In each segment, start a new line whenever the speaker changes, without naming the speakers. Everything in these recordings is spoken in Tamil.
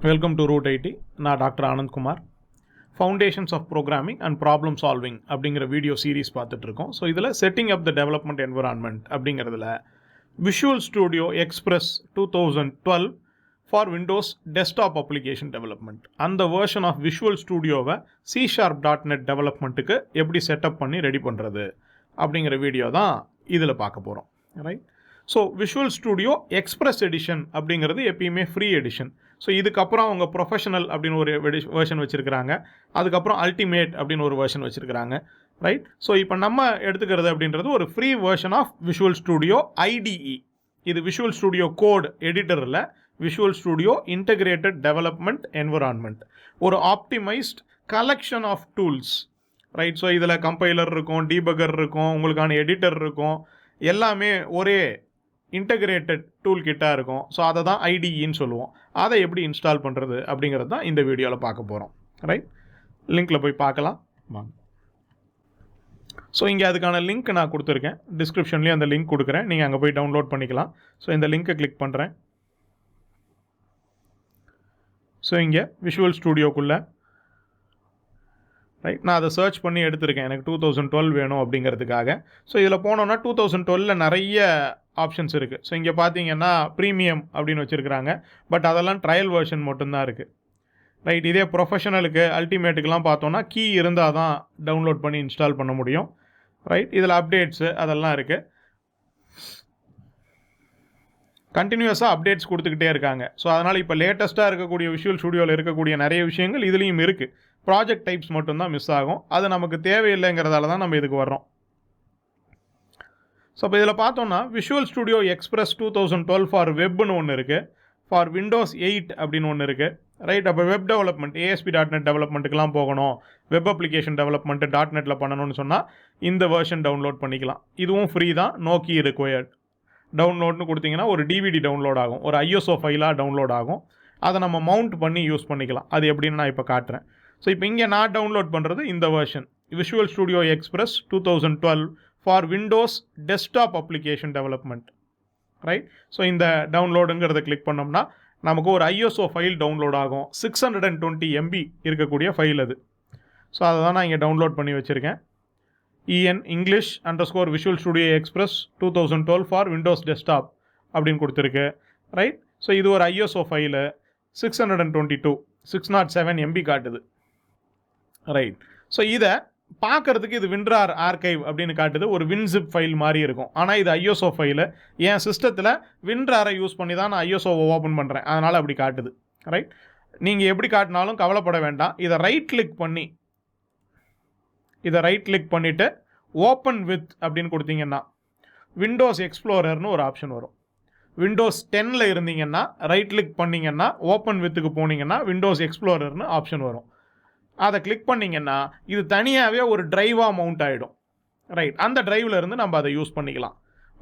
Welcome to root IT. நான் doctor Anandkumar. Foundations of programming and problem solving அப்படிங்கிற வீடியோ சீரீஸ் பார்த்துட்ருக்கோம். ஸோ இதில் setting up the development environment அப்படிங்கிறதுல Visual Studio Express 2012 for Windows desktop application development, அந்த வேர்ஷன் ஆஃப் விஷுவல் ஸ்டுடியோவை C#.NET டெவலப்மெண்ட்டுக்கு எப்படி செட்டப் பண்ணி ரெடி பண்ணுறது அப்படிங்கிற வீடியோ தான் இதில் பார்க்க போகிறோம். Right. So visual Studio express edition அப்படிங்கிறது எப்பயுமே ஃப்ரீ எடிஷன். ஸோ இதுக்கப்புறம் அவங்க ப்ரொஃபஷனல் அப்படின்னு ஒரு வேர்ஷன் வச்சுருக்கிறாங்க, அதுக்கப்புறம் அல்டிமேட் அப்படின்னு ஒரு வேர்ஷன் வச்சுருக்கிறாங்க. ரைட். ஸோ இப்போ நம்ம எடுத்துக்கிறது அப்படின்றது ஒரு free version of Visual Studio IDE. இது விஷுவல் ஸ்டுடியோ கோட் எடிட்டரில் Visual Studio integrated development environment, ஒரு optimised collection of tools. Right. So இதில் கம்பைலர் இருக்கும், டீபகர் இருக்கும், உங்களுக்கான எடிட்டர் இருக்கும், எல்லாமே ஒரே இன்டகிரேட்டட் டூல் கிட்டாக இருக்கும். ஸோ அதை தான் IDEன்னு சொல்லுவோம். அதை எப்படி இன்ஸ்டால் பண்ணுறது அப்படிங்கிறது தான் இந்த வீடியோவில் பார்க்க போகிறோம். ரைட். லிங்க்கில் போய் பார்க்கலாம் வாங்க. ஸோ இங்கே அதுக்கான லிங்க் நான் கொடுத்துருக்கேன், டிஸ்கிரிப்ஷன்லேயும் அந்த லிங்க் கொடுக்குறேன், நீங்கள் அங்கே போய் டவுன்லோட் பண்ணிக்கலாம். ஸோ இந்த லிங்க்கை கிளிக் பண்ணுறேன். ஸோ இங்கே விஷுவல் ஸ்டுடியோக்குள்ளே ரைட், நான் அதை சர்ச் பண்ணி எடுத்திருக்கேன், எனக்கு 2012 வேணும் அப்படிங்கிறதுக்காக. ஸோ இதில் போனோன்னா 2012 நிறைய ஆப்ஷன்ஸ் இருக்குது. ஸோ இங்கே பார்த்தீங்கன்னா ப்ரீமியம் அப்படின்னு வச்சுருக்கிறாங்க, பட் அதெல்லாம் ட்ரையல் வெர்ஷன் மட்டும்தான் இருக்குது. ரைட். இதே ப்ரொஃபஷனலுக்கு அல்டிமேட்டுக்கெலாம் பார்த்தோன்னா கீ இருந்தால் தான் டவுன்லோட் பண்ணி இன்ஸ்டால் பண்ண முடியும். ரைட். இதில் அப்டேட்ஸு அதெல்லாம் இருக்குது. கண்டினியூஸாக அப்டேட்ஸ் கொடுத்துக்கிட்டே இருக்காங்க. ஸோ அதனால் இப்போ லேட்டஸ்ட்டாக இருக்கக்கூடிய விஷுவல் ஸ்டுடியோவில் இருக்கக்கூடிய நிறைய விஷயங்கள் இதுலேயும் இருக்குது. ப்ராஜெக்ட் டைப்ஸ் மட்டும்தான் மிஸ் ஆகும், அது நமக்கு தேவையில்லைங்கிறதால தான் நம்ம இதுக்கு வர்றோம். ஸோ இப்போ இதில் பார்த்தோன்னா விஷுவல் ஸ்டுடியோ எக்ஸ்பிரஸ் 2012 ஃபார் வெப்னு ஒன்று இருக்குது, ஃபார் விண்டோஸ் 8 அப்படின்னு ஒன்று இருக்குது. ரைட். அப்போ வெப் டெவலப்மெண்ட் ASP.NET டெவலப்மெண்ட்டுக்கெலாம் போகணும், வெப் அப்ளிகேஷன் டெவலப்மெண்ட்டு .NETல பண்ணணும்னு சொன்னால் இந்த வேர்ஷன் டவுன்லோட் பண்ணிக்கலாம். இதுவும் ஃப்ரீ தான், நோ கீ ரிக்வயர்ட். டவுன்லோட்னு கொடுத்தீங்கன்னா ஒரு DVD டவுன்லோட் ஆகும், ஒரு ISO ஃபைலாக டவுன்லோட் ஆகும். அதை நம்ம மவுண்ட் பண்ணி யூஸ் பண்ணிக்கலாம். அது எப்படின்னு நான் இப்போ காட்டுறேன். ஸோ இப்போ இங்கே நான் டவுன்லோட் பண்ணுறது இந்த version, visual Studio Express 2012 for Windows desktop application development. Right. So இந்த டவுன்லோடுங்கிறத கிளிக் பண்ணோம்னா நமக்கு ஒரு ISO ஃபைல் டவுன்லோட் ஆகும். 620 MB இருக்கக்கூடிய ஃபைல் அது. ஸோ அதை தான் நான் இங்கே டவுன்லோட் பண்ணி வச்சுருக்கேன். English_Visual Studio Express 2012 for Windows desktop அப்படின்னு கொடுத்துருக்கு. ரைட். ஸோ இது ஒரு ISO ஃபைலு, 607 MB காட்டுது. ரைட். ஸோ இதை பார்க்குறதுக்கு இது WinRAR ஆர்கைவ் அப்படின்னு காட்டுது, ஒரு WinZip ஃபைல் மாதிரி இருக்கும். ஆனால் இது ISO ஃபைலு. என் சிஸ்டத்தில் WinRAR யூஸ் பண்ணி தான் நான் ISOவை ஓப்பன் பண்ணுறேன், அதனால் அப்படி காட்டுது. ரைட். நீங்கள் எப்படி காட்டினாலும் கவலைப்பட வேண்டாம். இதை ரைட் கிளிக் பண்ணிவிட்டு ஓப்பன் வித் அப்படின்னு கொடுத்தீங்கன்னா விண்டோஸ் எக்ஸ்ப்ளோரர்னு ஒரு ஆப்ஷன் வரும். விண்டோஸ் 10ல் இருந்தீங்கன்னா ரைட் கிளிக் பண்ணிங்கன்னா ஓப்பன் வித்துக்கு போனீங்கன்னா விண்டோஸ் எக்ஸ்ப்ளோரர்னு ஆப்ஷன் வரும். அதை கிளிக் பண்ணிங்கன்னா இது தனியாகவே ஒரு ட்ரைவாக மவுண்ட் ஆகிடும். ரைட். அந்த ட்ரைவில் இருந்து நம்ம அதை யூஸ் பண்ணிக்கலாம்.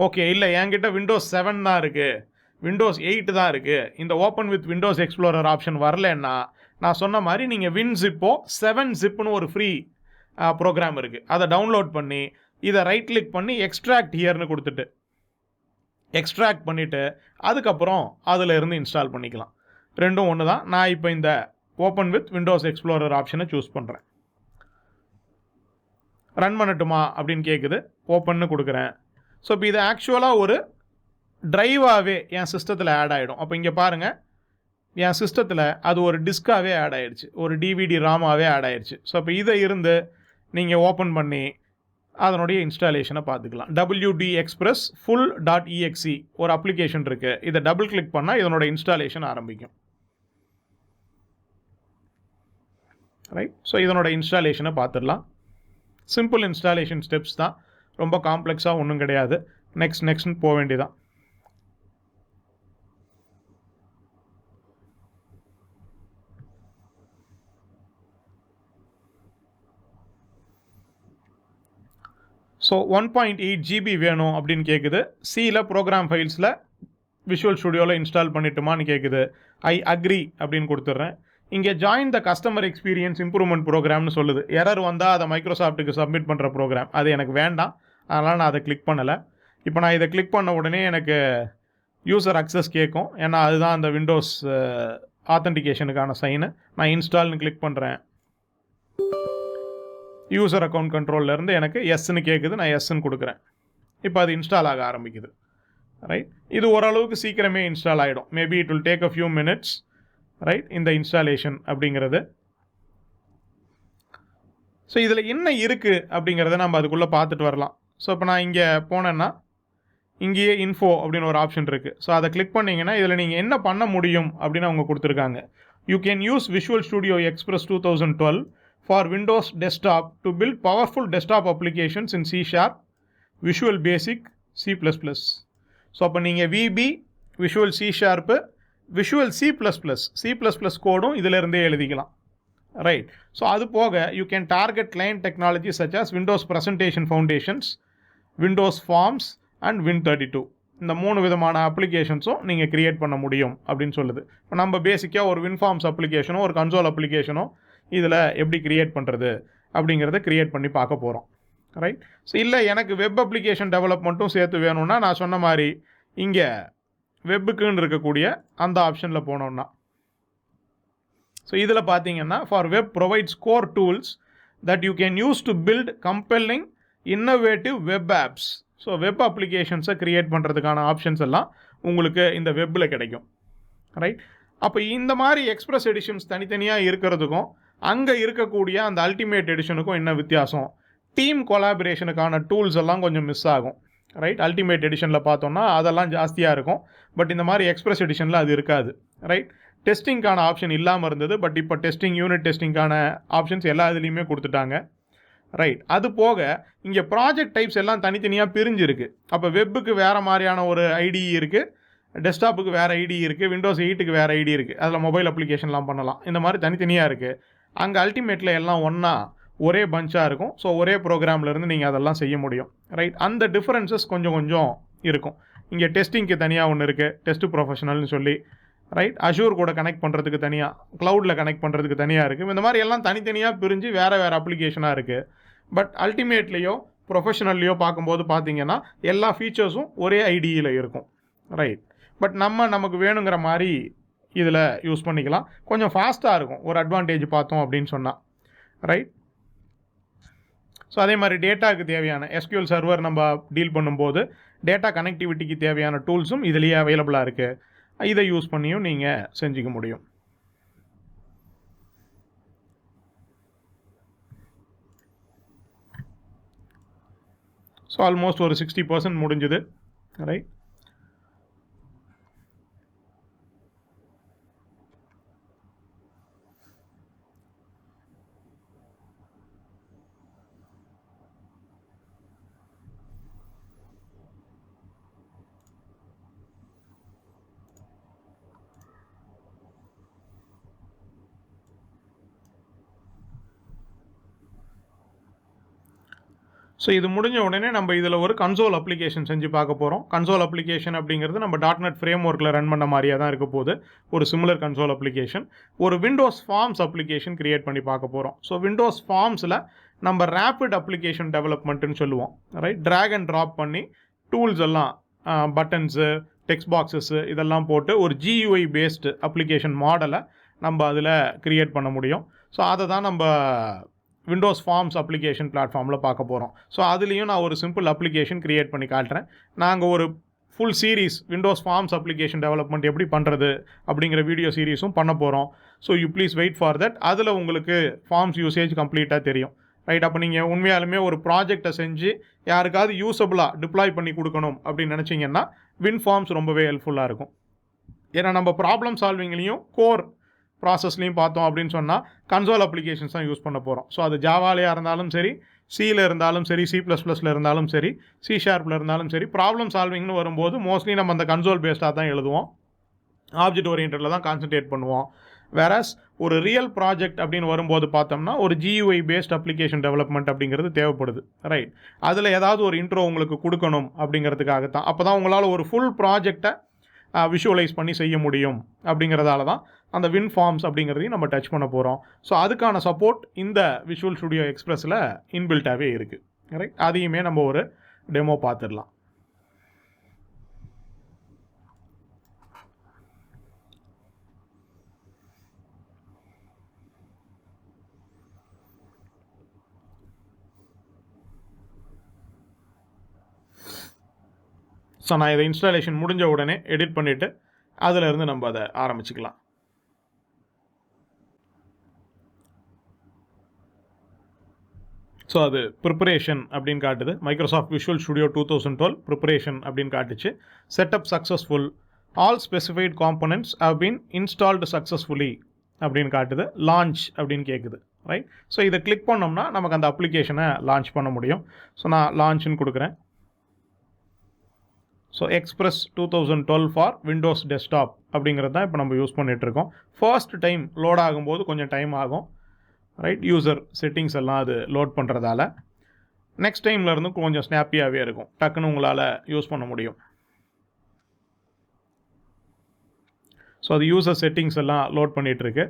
ஓகே, இல்லை என்கிட்ட விண்டோஸ் 7 தான் இருக்குது, விண்டோஸ் 8 தான் இருக்குது, இந்த open with Windows explorer option வரலன்னா நான் சொன்ன மாதிரி நீங்கள் WinZipஓ 7-Zipனு ஒரு ஃப்ரீ ப்ரோக்ராம் இருக்குது, அதை டவுன்லோட் பண்ணி இதை ரைட் கிளிக் பண்ணி எக்ஸ்ட்ராக்ட் ஹியர்னு கொடுத்துட்டு எக்ஸ்ட்ராக்ட் பண்ணிவிட்டு அதுக்கப்புறம் அதில் இருந்து இன்ஸ்டால் பண்ணிக்கலாம். ரெண்டும் ஒன்று தான். நான் இப்போ இந்த ஓப்பன் வித் விண்டோஸ் எக்ஸ்ப்ளோரர் ஆப்ஷனை சூஸ் பண்ணுறேன். ரன் பண்ணட்டுமா அப்படின்னு கேட்குது, ஓப்பன்னு கொடுக்குறேன். ஸோ இப்போ இது ஆக்சுவலாக ஒரு ட்ரைவாகவே என் சிஸ்டத்தில் ஆட் ஆகிடும். அப்போ இங்கே பாருங்கள், என் சிஸ்டத்தில் அது ஒரு டிஸ்காகவே ஆட் ஆகிடுச்சு, ஒரு DVD ராமாகவே ஆட் ஆகிடுச்சு. ஸோ இப்போ இதை இருந்து நீங்கள் ஓப்பன் பண்ணி அதனுடைய இன்ஸ்டாலேஷனை பார்த்துக்கலாம். WD Express full.exe ஒரு அப்ளிகேஷன் இருக்குது, இதை டபுள் கிளிக் பண்ணால் இதனோட இன்ஸ்டாலேஷன் ஆரம்பிக்கும். ரைட். ஸோ இதனோட இன்ஸ்டாலேஷனை பார்த்துடலாம். சிம்பிள் இன்ஸ்டாலேஷன் ஸ்டெப்ஸ் தான், ரொம்ப காம்ப்ளெக்ஸாக ஒன்றும் கிடையாது. நெக்ஸ்ட்னு போக வேண்டியதான். ஸோ 1.8 GB வேணும் அப்படின்னு கேட்குது. சியில் ப்ரோக்ராம் ஃபைல்ஸில் விஷுவல் ஸ்டுடியோவில் இன்ஸ்டால் பண்ணிட்டுமான்னு கேட்குது. ஐ அக்ரி அப்படின்னு கொடுத்துட்றேன். இங்கே join the customer experience improvement ப்ரோக்ராம்னு சொல்லுது. எரர் வந்தால் அதை மைக்ரோசாஃப்ட்டுக்கு சப்மிட் பண்ணுற ப்ரோக்ராம், அது எனக்கு வேண்டாம், அதனால் நான் அதை கிளிக் பண்ணலை. இப்போ நான் இதை கிளிக் பண்ண உடனே எனக்கு யூசர் அக்சஸ் கேட்கும், ஏன்னா அதுதான் அந்த விண்டோஸ் ஆத்தென்டிகேஷனுக்கான சைனு. நான் இன்ஸ்டால்னு கிளிக் பண்ணுறேன். யூசர் அக்கௌண்ட் கண்ட்ரோல்லேருந்து எனக்கு எஸ்ன்னு கேட்குது, நான் எஸ்ன்னு கொடுக்குறேன். இப்போ அது இன்ஸ்டால் ஆக ஆரம்பிக்குது. ரைட், இது ஓரளவுக்கு சீக்கிரமே இன்ஸ்டால் ஆகிடும். Maybe it will take a few minutes. Right, இந்த இன்ஸ்டாலேஷன் அப்படிங்கிறது. ஸோ இதில் என்ன இருக்குது அப்படிங்கிறத நம்ம அதுக்குள்ளே பார்த்துட்டு வரலாம். ஸோ இப்போ நான் இங்கே போனேன்னா இங்கேயே இன்ஃபோ அப்படின்னு ஒரு ஆப்ஷன் இருக்குது. ஸோ அதை கிளிக் பண்ணிங்கன்னா இதில் நீங்கள் என்ன பண்ண முடியும் அப்படின்னு அவங்க கொடுத்துருக்காங்க. You can use visual Studio Express 2012 for Windows Desktop to build powerful desktop applications in C#, Visual Basic, C++. So அப்போ நீங்கள் VB, Visual C#, Visual C++, கோடும் இதிலிருந்தே எழுதிக்கலாம். ரைட், ஸோ அது போக you can target client technology such as Windows presentation foundations, Windows forms and Win32. இந்த 3 விதமான அப்ளிகேஷன்ஸும் நீங்கள் க்ரியேட் பண்ண முடியும் அப்படின்னு சொல்லுது. இப்போ நம்ம பேசிக்காக ஒரு WinForms அப்ளிகேஷனோ ஒரு கன்சோல் அப்ளிகேஷனோ இதில் எப்படி க்ரியேட் பண்ணுறது அப்படிங்கிறத க்ரியேட் பண்ணி பார்க்க போகிறோம். ரைட், ஸோ இல்லை எனக்கு வெப் அப்ளிகேஷன் டெவலப்மெண்ட்டும் சேர்த்து வேணும்னா நான் சொன்ன மாதிரி இங்கே வெப்புக்குன்னு இருக்கக்கூடிய அந்த ஆப்ஷனில் போனோம்னா, ஸோ இதில் பார்த்தீங்கன்னா for web provides core tools that you can use to build compelling innovative web apps. So web அப்ளிகேஷன்ஸை க்ரியேட் பண்ணுறதுக்கான ஆப்ஷன்ஸ் எல்லாம் உங்களுக்கு இந்த வெப்பில் கிடைக்கும். ரைட், அப்போ இந்த மாதிரி எக்ஸ்பிரஸ் எடிஷன்ஸ் தனித்தனியாக இருக்கிறதுக்கும் அங்கே இருக்கக்கூடிய அந்த அல்டிமேட் எடிஷனுக்கும் என்ன வித்தியாசம்? டீம் கொலாபரேஷனுக்கான டூல்ஸ் எல்லாம் கொஞ்சம் மிஸ் ஆகும். ரைட், அல்டிமேட் எடிஷனில் பார்த்தோம்னா அதெல்லாம் ஜாஸ்தியாக இருக்கும். பட் இந்த மாதிரி எக்ஸ்பிரஸ் எடிஷனில் அது இருக்காது. ரைட், டெஸ்டிங்கான ஆப்ஷன் இல்லாமல் இருந்தது. பட் இப்போ டெஸ்டிங், யூனிட் டெஸ்டிங்கான ஆப்ஷன்ஸ் எல்லா இதுலேயுமே கொடுத்துட்டாங்க. ரைட், அது போக இங்கே ப்ராஜெக்ட் டைப்ஸ் எல்லாம் தனித்தனியாக பிரிஞ்சிருக்கு. அப்போ வெப்புக்கு வேறு மாதிரியான ஒரு ஐடி இருக்குது, டெஸ்க்டாப்புக்கு வேறு ஐடி இருக்குது, விண்டோஸ் 8க்கு வேறு ஐடி இருக்குது, அதில் மொபைல் அப்ளிகேஷன்லாம் பண்ணலாம். இந்த மாதிரி தனித்தனியாக இருக்குது. அங்கே அல்டிமேட்டில் எல்லாம் ஒன்றா ஒரே பஞ்சாக இருக்கும். ஸோ ஒரே ப்ரோக்ராம்லேருந்து நீங்கள் அதெல்லாம் செய்ய முடியும். ரைட், அந்த டிஃப்ரென்சஸ் கொஞ்சம் கொஞ்சம் இருக்கும். இங்கே டெஸ்டிங்க்கு தனியாக ஒன்று இருக்குது, டெஸ்ட் ப்ரொஃபஷனல்னு சொல்லி. ரைட், அஷூர் கூட கனெக்ட் பண்ணுறதுக்கு தனியாக, க்ளவுடில் கனெக்ட் பண்ணுறதுக்கு தனியாக இருக்குது. இந்த மாதிரி எல்லாம் தனித்தனியாக பிரிஞ்சு வேறு வேறு அப்ளிகேஷனாக இருக்குது. பட் அல்டிமேட்லேயோ ப்ரொஃபஷனல்லையோ பார்க்கும்போது பார்த்தீங்கன்னா எல்லா ஃபீச்சர்ஸும் ஒரே ஐடியில் இருக்கும். ரைட், பட் நமக்கு வேணுங்கிற மாதிரி இதில் யூஸ் பண்ணிக்கலாம். கொஞ்சம் ஃபாஸ்ட்டாக இருக்கும் ஒரு அட்வான்டேஜ் பார்த்தோம் அப்படின்னு சொன்னால். ரைட், ஸோ அதே மாதிரி டேட்டாவுக்கு தேவையான SQL சர்வர் நம்ம டீல் பண்ணும்போது டேட்டா கனெக்டிவிட்டிக்கு தேவையான டூல்ஸும் இதுலேயே அவைலபிளாக இருக்குது. இதை யூஸ் பண்ணியும் நீங்கள் செஞ்சுக்க முடியும். ஸோ ஆல்மோஸ்ட் ஒரு 60% முடிஞ்சுது. ரைட், ஸோ இது முடிஞ்ச உடனே நம்ம இதில் ஒரு கன்சோல் அப்ளிகேஷன் செஞ்சு பார்க்க போகிறோம். கன்சோல் அப்ளிகேஷன் அப்படிங்கிறது நம்ம .NET ஃப்ரேம் ஒர்க்கில் ரன் பண்ண மாதிரியே தான் இருக்க போகுது. ஒரு சிமிலர் கன்சோல் அப்ளிகேஷன். ஒரு விண்டோஸ் ஃபார்ம்ஸ் அப்ளிகேஷன் கிரியேட் பண்ணி பார்க்க போகிறோம். ஸோ விண்டோஸ் ஃபார்ம்ஸில் நம்ம ரேப்பிட் அப்ளிகேஷன் டெவலப்மெண்ட்டுன்னு சொல்லுவோம். ரைட், ட்ராக் அண்ட் ட்ராப் பண்ணி டூல்ஸ் எல்லாம் பட்டன்ஸு, டெக்ஸ்ட் பாக்ஸஸ்ஸு இதெல்லாம் போட்டு ஒரு GUI பேஸ்டு அப்ளிகேஷன் மாடலை நம்ம அதில் க்ரியேட் பண்ண முடியும். ஸோ அதை தான் நம்ம விண்டோஸ் ஃபார்ம்ஸ் அப்ளிகேஷன் பிளாட்ஃபார்மில் பார்க்க போகிறோம். ஸோ அதுலேயும் நான் ஒரு சிம்பிள் அப்ளிகேஷன் க்ரியேட் பண்ணி காட்டுறேன். நாங்கள் ஒரு full series Windows forms application development எப்படி பண்ணுறது அப்படிங்கிற வீடியோ சீரீஸும் பண்ண போகிறோம். So you please wait for that. அதில் உங்களுக்கு ஃபார்ம்ஸ் யூசேஜ் கம்ப்ளீட்டாக தெரியும். ரைட், அப்போ நீங்கள் உண்மையாலுமே ஒரு ப்ராஜெக்டை செஞ்சு யாருக்காவது யூஸபிளாக டிப்ளாய் பண்ணி கொடுக்கணும் அப்படின்னு நினச்சிங்கன்னா WinForms ரொம்பவே ஹெல்ப்ஃபுல்லாக இருக்கும். ஏன்னா நம்ம ப்ராப்ளம் சால்விங்லேயும் கோர் ப்ராசஸ்லையும் பார்த்தோம் அப்படின்னு சொன்னால் கன்சோல் அப்ளிகேஷன்ஸ் தான் யூஸ் பண்ண போகிறோம். ஸோ அது ஜாவாலையாக இருந்தாலும் சரி, சியில் இருந்தாலும் சரி, C++ல் இருந்தாலும் சரி, C# இருந்தாலும் சரி, ப்ராப்ளம் சால்விங்னு வரும்போது மோஸ்ட்லி நம்ம அந்த கன்சோல் பேஸ்டாக தான் எழுதுவோம், ஆப்ஜெக்ட் ஓரியன்டில் தான் கான்சன்ட்ரேட் பண்ணுவோம். வேறஸ் ஒரு ரியல் ப்ராஜெக்ட் அப்படின்னு வரும்போது பார்த்தோம்னா ஒரு GUI பேஸ்ட் அப்ளிகேஷன் டெவலப்மெண்ட் அப்படிங்கிறது தேவைப்படுது. ரைட், அதில் ஏதாவது ஒரு இன்ட்ரோ உங்களுக்கு கொடுக்கணும் அப்படிங்கிறதுக்காகத்தான். அப்போ தான் உங்களால் ஒரு ஃபுல் ப்ராஜெக்டை விஷுவலைஸ் பண்ணி செய்ய முடியும். அப்படிங்கிறதால தான் அந்த WinForms அப்படிங்கிறதையும் நம்ம டச் பண்ண போகிறோம். ஸோ அதுக்கான சப்போர்ட் இந்த விஷுவல் ஸ்டுடியோ எக்ஸ்பிரஸில் இன்பில்ட்டாகவே இருக்குது. ரைட், அதையுமே நம்ம ஒரு டெமோ பார்த்துடலாம். ஸோ நான் இதை இன்ஸ்டாலேஷன் முடிஞ்ச உடனே எடிட் பண்ணிவிட்டு அதிலிருந்து நம்ம அதை ஆரம்பிச்சுக்கலாம். ஸோ அது ப்ரிப்பரேஷன் அப்படின்னு காட்டுது. மைக்ரோசாஃப்ட் விஷுவல் ஸ்டுடியோ 2012 ப்ரிப்பரேஷன் அப்படின்னு காட்டுச்சு. Setup successful, all specified components have been installed successfully அப்படின்னு காட்டுது. லான்ச் அப்படின்னு கேட்குது, ரைட்? ஸோ இதை கிளிக் பண்ணோம்னா நமக்கு அந்த அப்ளிகேஷனை லான்ச் பண்ண முடியும். ஸோ நான் லான்ச்னு கொடுக்குறேன். So express 2012 for Windows desktop அப்படிங்கிறது தான் இப்போ நம்ம யூஸ் பண்ணிகிட்ருக்கோம். ஃபர்ஸ்ட் டைம் லோட் ஆகும்போது கொஞ்சம் டைம் ஆகும், ரைட்? யூசர் செட்டிங்ஸ் எல்லாம் அது லோட் பண்ணுறதால நெக்ஸ்ட் டைமில் இருந்து கொஞ்சம் ஸ்னாப்பியாகவே இருக்கும், டக்குன்னு உங்களால் யூஸ் பண்ண முடியும். ஸோ அது யூசர் செட்டிங்ஸ் எல்லாம் லோட் பண்ணிகிட்ருக்கு.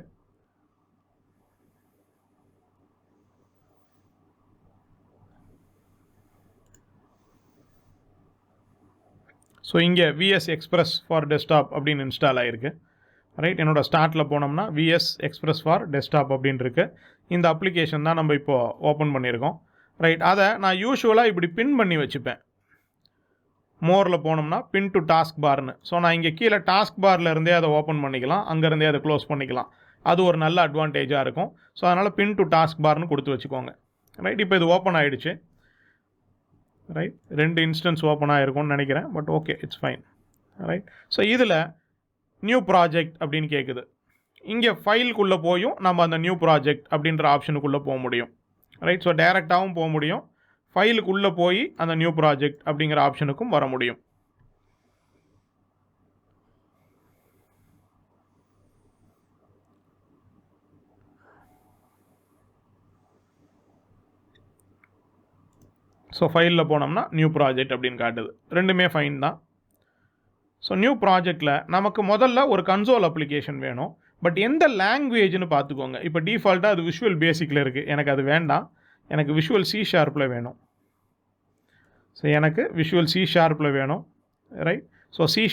ஸோ இங்கே விஎஸ் எக்ஸ்பிரஸ் ஃபார் டெஸ்க்டாப் அப்படின்னு இன்ஸ்டால் ஆகிருக்கு, ரைட்? என்னோடய ஸ்டார்ட்டில் போனோம்னா விஎஸ் எக்ஸ்பிரஸ் ஃபார் டெஸ்க்டாப் அப்படின்னு இருக்குது. இந்த அப்ளிகேஷன் தான் நம்ம இப்போது ஓப்பன் பண்ணியிருக்கோம், ரைட்? அதை நான் யூஷுவலாக இப்படி பின் பண்ணி வச்சுப்பேன். மோரில் போனோம்னா பின் டு டாஸ்க் பார்னு. ஸோ நான் இங்கே கீழே டாஸ்க் பாரில் இருந்தே அதை ஓப்பன் பண்ணிக்கலாம், அங்கேருந்தே அதை க்ளோஸ் பண்ணிக்கலாம். அது ஒரு நல்ல அட்வான்டேஜாக இருக்கும். ஸோ அதனால் பின் டு டாஸ்க் பார்னு கொடுத்து வச்சுக்கோங்க, ரைட்? இப்போ இது ஓப்பன் ஆகிடுச்சு, ரைட்? 2 இன்ஸ்டன்ஸ் ஓப்பன் ஆகிருக்கும்னு நினைக்கிறேன், but okay, it's fine, right? So இதில் நியூ ப்ராஜெக்ட் அப்படின்னு கேட்குது. இங்கே ஃபைலுக்குள்ளே போயும் நம்ம அந்த நியூ ப்ராஜெக்ட் அப்படின்ற ஆப்ஷனுக்குள்ளே போக முடியும், ரைட்? ஸோ டைரெக்டாகவும் போக முடியும், ஃபைலுக்குள்ளே போய் அந்த நியூ ப்ராஜெக்ட் அப்படிங்கிற ஆப்ஷனுக்கும் வர முடியும். ஸோ ஃபைலில் போனோம்னா நியூ ப்ராஜெக்ட் அப்படின்னு காட்டுது. ரெண்டுமே ஃபைன் தான். ஸோ நியூ ப்ராஜெக்டில் நமக்கு முதல்ல ஒரு கன்சோல் அப்ளிகேஷன் வேணும், பட் எந்த லாங்குவேஜ்னு பார்த்துக்கோங்க. இப்போ டிஃபால்ட்டாக அது விஷுவல் பேசிக்கில் இருக்குது, எனக்கு அது வேண்டாம், எனக்கு விஷுவல் C# வேணும். ஸோ எனக்கு விஷுவல் C# வேணும், ரைட்? ஸோ C#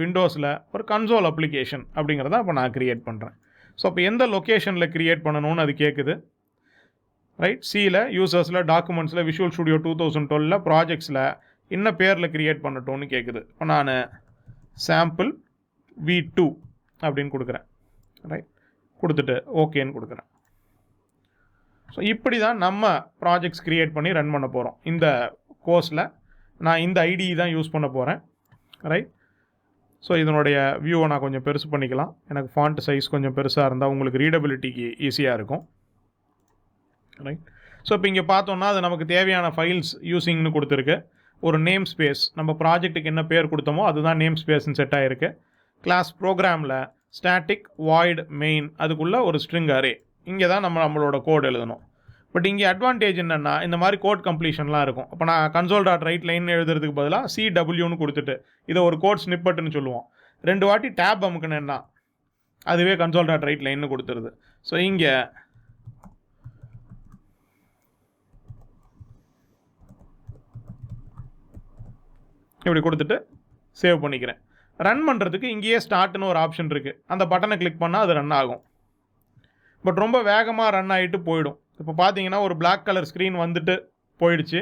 விண்டோஸில் ஒரு கன்சோல் அப்ளிகேஷன் அப்படிங்கிறத இப்போ நான் க்ரியேட் பண்ணுறேன். ஸோ இப்போ எந்த லொக்கேஷனில் க்ரியேட் பண்ணணும்னு அது கேட்குது, ரைட்? சியில், யூசர்ஸில், டாக்குமெண்ட்ஸில், விஷுவல் ஸ்டுடியோ 2012 ப்ராஜெக்ட்ஸில் என்ன பேரில் க்ரியேட் பண்ணட்டும்னு கேட்குது. இப்போ நான் சாம்பிள் V2 அப்படின்னு கொடுக்குறேன், ரைட்? கொடுத்துட்டு ஓகேன்னு கொடுக்குறேன். ஸோ இப்படி தான் நம்ம ப்ராஜெக்ட்ஸ் க்ரியேட் பண்ணி ரன் பண்ண போகிறோம். இந்த கோர்ஸில் நான் இந்த ஐடி தான் யூஸ் பண்ண போகிறேன், ரைட்? ஸோ இதனுடைய வியூவை நான் கொஞ்சம் பெருசு பண்ணிக்கலாம். எனக்கு ஃபாண்ட் சைஸ் கொஞ்சம் பெருசாக இருந்தால் உங்களுக்கு ரீடபிலிட்டிக்கு ஈஸியாக இருக்கும், ரைட்? ஸோ இப்போ இங்கே பார்த்தோம்னா அது நமக்கு தேவையான ஃபைல்ஸ் யூஸிங்னு கொடுத்துருக்கு. ஒரு நேம் ஸ்பேஸ், நம்ம ப்ராஜெக்ட்டுக்கு என்ன பேர் கொடுத்தோமோ அதுதான் நேம் ஸ்பேஸ்ன்னு செட் ஆகிருக்கு. கிளாஸ் ப்ரோக்ராமில் ஸ்டாட்டிக் வாய்ட் மெயின், அதுக்குள்ளே ஒரு ஸ்ட்ரிங் அரே. இங்கே தான் நம்மளோட கோட் எழுதணும். பட் இங்கே அட்வான்டேஜ் என்னென்னா இந்த மாதிரி கோட் கம்ப்ளீஷன்லாம் இருக்கும். இப்போ நான் console.writeline எழுதுறதுக்கு பதிலாக CWன்னு கொடுத்துட்டு இதை ஒரு கோட் ஸ்னிப்பட்டுன்னு சொல்லுவோம். 2 வாட்டி டேப் அமுக்குனேன்னா அதுவே console.writeline கொடுத்துருது. ஸோ இங்கே இப்படி கொடுத்துட்டு சேவ் பண்ணிக்கிறேன். ரன் பண்ணுறதுக்கு இங்கேயே ஸ்டார்ட்னு ஒரு ஆப்ஷன் இருக்குது, அந்த பட்டனை கிளிக் பண்ணால் அது ரன் ஆகும். பட் ரொம்ப வேகமாக ரன் ஆகிட்டு போயிடும். இப்போ பார்த்தீங்கன்னா ஒரு பிளாக் கலர் ஸ்க்ரீன் வந்துட்டு போயிடுச்சு,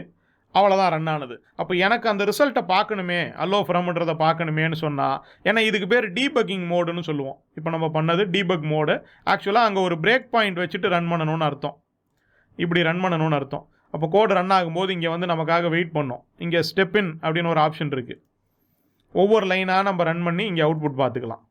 அவ்வளோதான் ரன் ஆனது. அப்போ எனக்கு அந்த ரிசல்ட்டை பார்க்கணுமே, அல்லோ ஃப்ரம்ன்றதை பார்க்கணுமேனு சொன்னால், ஏன்னா இதுக்கு பேர் டீபக்கிங் மோடுன்னு சொல்லுவோம். இப்போ நம்ம பண்ணது டீபக் மோடு. ஆக்சுவலாக அங்கே ஒரு பிரேக் பாயிண்ட் வச்சுட்டு ரன் பண்ணணும்னு அர்த்தம், இப்படி ரன் பண்ணணும்னு அர்த்தம். அப்போ கோடு ரன் ஆகும்போது இங்கே வந்து நமக்காக வெயிட் பண்ணோம். இங்கே ஸ்டெப் இன் அப்படின்னு ஒரு ஆப்ஷன் இருக்குது, ஒவ்வொரு லைனாக நம்ம ரன் பண்ணி இங்கே அவுட்புட் பார்த்துக்கலாம்,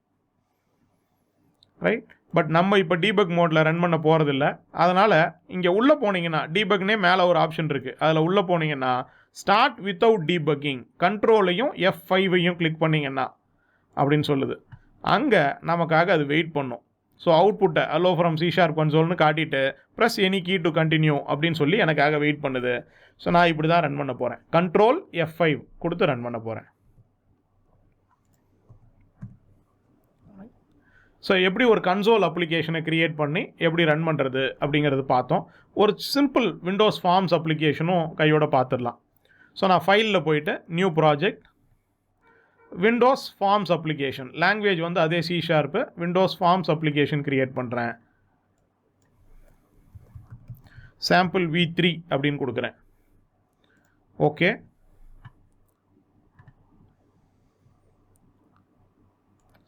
ரைட்? பட் நம்ம இப்போ டீபக் மோடில் ரன் பண்ண போகிறதில்ல. அதனால் இங்கே உள்ளே போனீங்கன்னா டீபக்னே மேலே ஒரு ஆப்ஷன் இருக்குது, அதில் உள்ளே போனீங்கன்னா ஸ்டார்ட் வித்தவுட் டீபக்கிங், கண்ட்ரோலையும் F5ஐயும் கிளிக் பண்ணிங்கன்னா அப்படின்னு சொல்லுது. அங்கே நமக்காக அது வெயிட் பண்ணும். ஸோ அவுட்புட்டை அல்லோ ஃப்ரம் C# console காட்டிட்டு press any key to continue அப்படின்னு சொல்லி எனக்காக வெயிட் பண்ணுது. ஸோ நான் இப்படி தான் ரன் பண்ண போகிறேன், கண்ட்ரோல் F5 கொடுத்து ரன் பண்ண போகிறேன். ஸோ எப்படி ஒரு கன்சோல் அப்ளிகேஷனை க்ரியேட் பண்ணி எப்படி ரன் பண்ணுறது அப்படிங்கிறது பார்த்தோம். ஒரு சிம்பிள் விண்டோஸ் ஃபார்ம்ஸ் அப்ளிகேஷனும் கையோட பார்த்துடலாம். ஸோ நான் ஃபைலில் போயிட்டு new project, Windows forms application, language வந்து அதே C#, Windows forms application create பண்ணுறேன். சாம்பிள் V3 அப்படின்னு கொடுக்குறேன், ஓகே.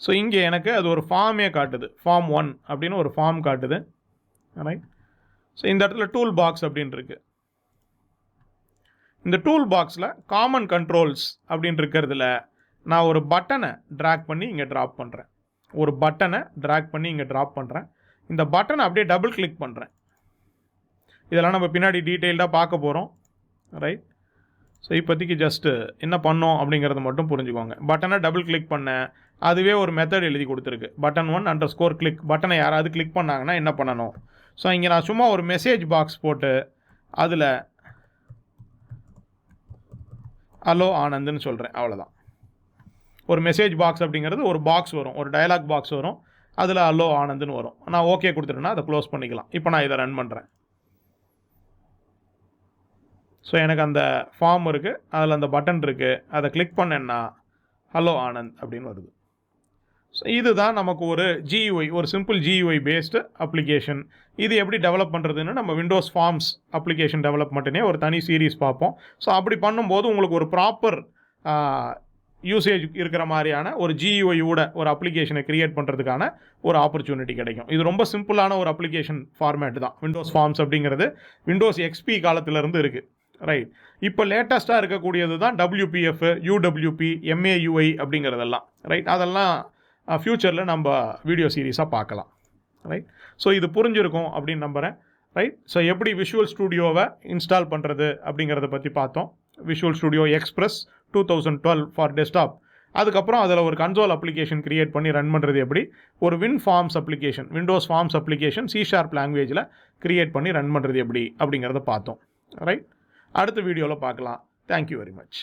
ஸோ இங்கே எனக்கு அது ஒரு ஃபார்மே காட்டுது, ஃபார்ம் 1 அப்படின்னு ஒரு ஃபார்ம் காட்டுது. ரைட். ஸோ இந்த இடத்துல டூல் பாக்ஸ் அப்படின்னு இருக்கு. இந்த டூல் பாக்ஸில் காமன் கண்ட்ரோல்ஸ் அப்படின்னு இருக்கிறதுல நான் ஒரு பட்டனை ட்ராக் பண்ணி இங்கே ட்ராப் பண்ணுறேன். ஒரு பட்டனை ட்ராக் பண்ணி இங்கே ட்ராப் பண்ணுறேன். இந்த பட்டனை அப்படியே டபுள் கிளிக் பண்ணுறேன். இதெல்லாம் நம்ம பின்னாடி டீட்டெயில்டாக பார்க்க போகிறோம். ரைட். ஸோ இப்போதைக்கு ஜஸ்ட்டு என்ன பண்ணோம் அப்படிங்கிறத மட்டும் புரிஞ்சுக்கோங்க. பட்டனை டபுள் கிளிக் பண்ண அதுவே ஒரு மெத்தட் எழுதி கொடுத்துருக்கு. Button 1 click. பட்டனை யாராவது கிளிக் பண்ணாங்கன்னா என்ன பண்ணணும்? ஸோ இங்கே நான் சும்மா ஒரு மெசேஜ் பாக்ஸ் போட்டு அதில் ஹலோ ஆனந்த்னு சொல்கிறேன். அவ்வளோதான். ஒரு மெசேஜ் பாக்ஸ் அப்படிங்கிறது ஒரு பாக்ஸ் வரும், ஒரு டயலாக் பாக்ஸ் வரும். அதில் ஹலோ ஆனந்த்னு வரும். நான் ஓகே கொடுத்துட்டேன்னா அதை க்ளோஸ் பண்ணிக்கலாம். இப்போ நான் இதை ரன் பண்ணுறேன். ஸோ எனக்கு அந்த ஃபார்ம் இருக்குது, அதில் அந்த பட்டன் இருக்குது. அதை கிளிக் பண்ணேன்னா ஹலோ ஆனந்த் அப்படின்னு வருது. ஸோ இதுதான் நமக்கு ஒரு GUI, ஒரு சிம்பிள் GUI பேஸ்டு அப்ளிகேஷன். இது எப்படி டெவலப் பண்ணுறதுன்னு நம்ம விண்டோஸ் ஃபார்ம்ஸ் அப்ளிகேஷன் டெவலப்மெண்ட்டுனே ஒரு தனி சீரீஸ் பார்ப்போம். ஸோ அப்படி பண்ணும்போது உங்களுக்கு ஒரு ப்ராப்பர் யூசேஜ் இருக்கிற மாதிரியான ஒரு GUI-யோட ஒரு அப்ளிகேஷனை க்ரியேட் பண்ணுறதுக்கான ஒரு ஆப்பர்ச்சுனிட்டி கிடைக்கும். இது ரொம்ப சிம்பிளான ஒரு அப்ளிகேஷன் ஃபார்மேட் தான். விண்டோஸ் ஃபார்ம்ஸ் அப்படிங்கிறது விண்டோஸ் XP காலத்திலேருந்து இருக்குது. ரைட். இப்போ லேட்டஸ்ட்டாக இருக்கக்கூடியது தான் WPF, UWP, MAUI அப்படிங்கிறதெல்லாம். ரைட். அதெல்லாம் ஃப்யூச்சரில் நம்ம வீடியோ சீரீஸாக பார்க்கலாம். ரைட். ஸோ இது புரிஞ்சிருக்கும் அப்படின்னு நம்புகிறேன். ரைட். ஸோ எப்படி விஷுவல் ஸ்டுடியோவை இன்ஸ்டால் பண்ணுறது அப்படிங்கிறத பற்றி பார்த்தோம். Visual Studio Express 2012 for desktop. அதுக்கப்புறம் அதில் ஒரு கன்சோல் அப்ளிகேஷன் க்ரியேட் பண்ணி ரன் பண்ணுறது எப்படி, ஒரு forms application, Windows forms application C# லாங்குவேஜில் க்ரியேட் பண்ணி ரன் பண்ணுறது எப்படி அப்படிங்கிறத பார்த்தோம். ரைட். அடுத்த வீடியோவில் பார்க்கலாம். Thank you very much.